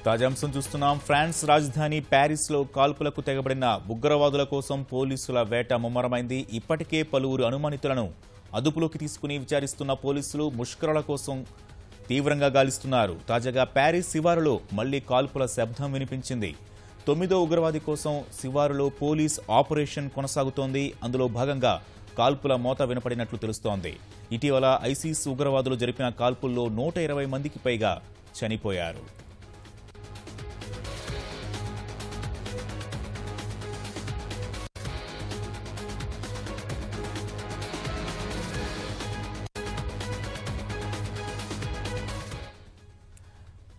తాజా అంశం చూస్తున్నాం. ఫ్రాన్స్ రాజధాని ప్యారిస్లో కాల్పులకు తెగబడిన ఉగ్రవాదుల కోసం పోలీసుల వేట ముమ్మరమైంది. ఇప్పటికే పలువురు అనుమానితులను అదుపులోకి తీసుకుని విచారిస్తున్న పోలీసులు ముష్కరుల కోసం తీవ్రంగా గాలిస్తున్నారు. తాజాగా ప్యారిస్ శివారులో మళ్లీ కాల్పుల శబ్దం వినిపించింది. 9వ ఉగ్రవాది కోసం శివారులో పోలీస్ ఆపరేషన్ కొనసాగుతోంది. అందులో భాగంగా కాల్పుల మోత వినపడినట్లు తెలుస్తోంది. ఇటీవల ఐసిస్ ఉగ్రవాదులు జరిపిన కాల్పుల్లో 120 మందికి పైగా చనిపోయారు.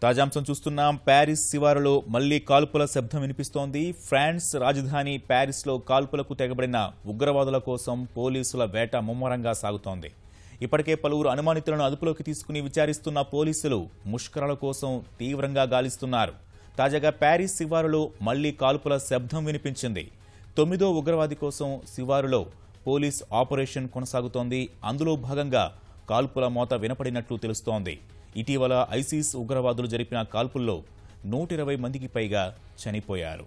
తాజాంశం చూస్తున్నాం. ప్యారిస్ శివారులో మళ్లీ కాల్పుల శబ్దం వినిపిస్తోంది. ఫ్రాన్స్ రాజధాని ప్యారిస్లో కాల్పులకు తెగబడిన ఉగ్రవాదుల కోసం పోలీసుల వేట ముమ్మరంగా సాగుతోంది. ఇప్పటికే పలువురు అనుమానితులను అదుపులోకి తీసుకుని విచారిస్తున్న పోలీసులు ముష్కరుల కోసం తీవ్రంగా గాలిస్తున్నారు. తాజాగా ప్యారిస్ శివారులో మళ్లీ కాల్పుల శబ్దం వినిపించింది. 9వ ఉగ్రవాది కోసం శివారులో పోలీస్ ఆపరేషన్ కొనసాగుతోంది. అందులో భాగంగా కాల్పుల మోత వినపడినట్లు తెలుస్తోంది. ఇటీవల ఐసిస్ ఉగ్రవాదులు జరిపిన కాల్పుల్లో 120 మందికి పైగా చనిపోయారు.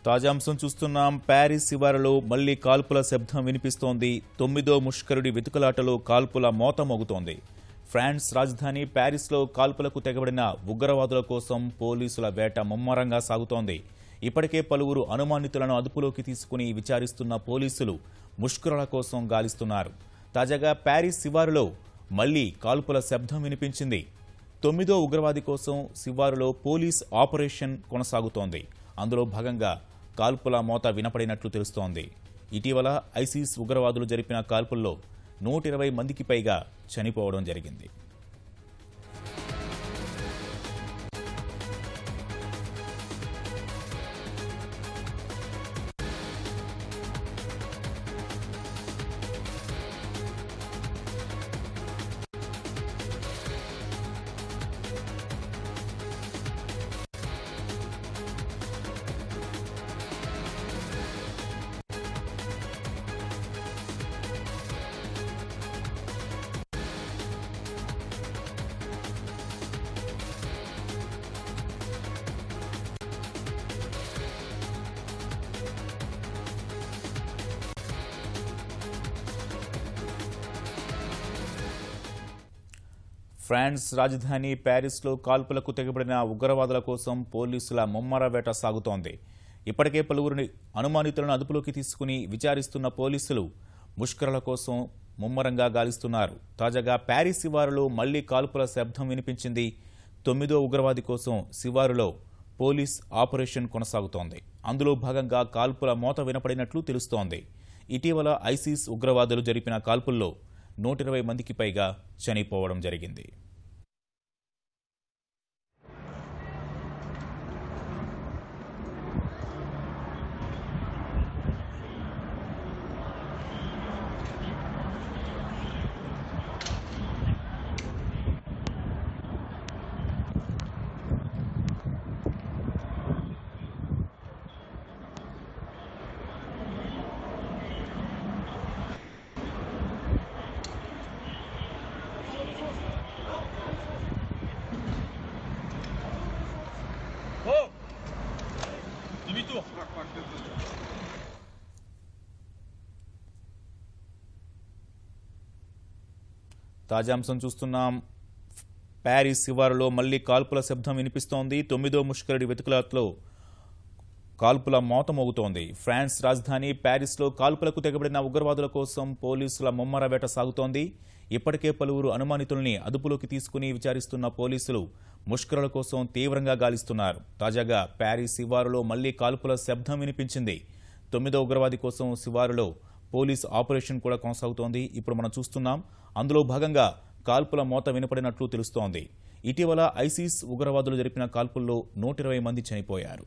తాజా అంశం చూస్తున్నాం. ప్యారిస్ శివారులో మళ్లీ కాల్పుల శబ్దం వినిపిస్తోంది. 9వ ముష్కరుడి వెతుకులాటలో కాల్పుల మోత మోగుతోంది. ఫ్రాన్స్ రాజధాని ప్యారిస్లో కాల్పులకు తెగబడిన ఉగ్రవాదుల కోసం పోలీసుల వేట ముమ్మరంగా సాగుతోంది. ఇప్పటికే పలువురు అనుమానితులను అదుపులోకి తీసుకుని విచారిస్తున్న పోలీసులు ముష్కరుల కోసం గాలిస్తున్నారు. తాజాగా ప్యారిస్ శివారులో మళ్లీ కాల్పుల శబ్దం వినిపించింది. 9వ ఉగ్రవాది కోసం శివారులో పోలీస్ ఆపరేషన్ కొనసాగుతోంది. అందులో భాగంగా కాల్పుల మోత వినపడినట్లు తెలుస్తోంది. ఇటీవల ఐసిస్ ఉగ్రవాదులు జరిపిన కాల్పుల్లో 120 మందికి పైగా చనిపోవడం జరిగింది. ఫ్రాన్స్ రాజధాని ప్యారిస్లో కాల్పులకు తెగబడిన ఉగ్రవాదుల కోసం పోలీసుల ముమ్మర వేట సాగుతోంది. ఇప్పటికే పలువురిని అనుమానితులను అదుపులోకి తీసుకుని విచారిస్తున్న పోలీసులు ముష్కరుల కోసం ముమ్మరంగా గాలిస్తున్నారు. తాజాగా ప్యారిస్ శివారులో మళ్లీ కాల్పుల శబ్దం వినిపించింది. 9వ ఉగ్రవాది కోసం శివారులో పోలీస్ ఆపరేషన్ కొనసాగుతోంది. అందులో భాగంగా కాల్పుల మోత వినపడినట్లు తెలుస్తోంది. ఇటీవల ఐసిస్ ఉగ్రవాదులు జరిపిన కాల్పుల్లో 120 మందికి పైగా చనిపోవడం జరిగింది. తాజా అంశం చూస్తున్నాం. ప్యారిస్ శివారులో మళ్లీ కాల్పుల శబ్దం వినిపిస్తోంది. 9వ ముష్కరుడి వెతుకులాటలో కాల్పుల మోత మోగుతోంది. ఫ్రాన్స్ రాజధాని ప్యారిస్లో కాల్పులకు తెగబడిన ఉగ్రవాదుల కోసం పోలీసుల ముమ్మర వేట సాగుతోంది. ఇప్పటికే పలువురు అనుమానితుల్ని అదుపులోకి తీసుకుని విచారిస్తున్న పోలీసులు ముష్కరుల కోసం తీవ్రంగా గాలిస్తున్నారు. తాజాగా ప్యారిస్ శివారులో మళ్లీ కాల్పుల శబ్దం వినిపించింది. 9వ ఉగ్రవాది కోసం శివారులో పోలీస్ ఆపరేషన్ కూడా కొనసాగుతోంది. ఇప్పుడు మనం చూస్తున్నాం. అందులో భాగంగా కాల్పుల మోత వినపడినట్లు తెలుస్తోంది. ఇటీవల ఐసిస్ ఉగ్రవాదులు జరిపిన కాల్పుల్లో 120 మంది చనిపోయారు.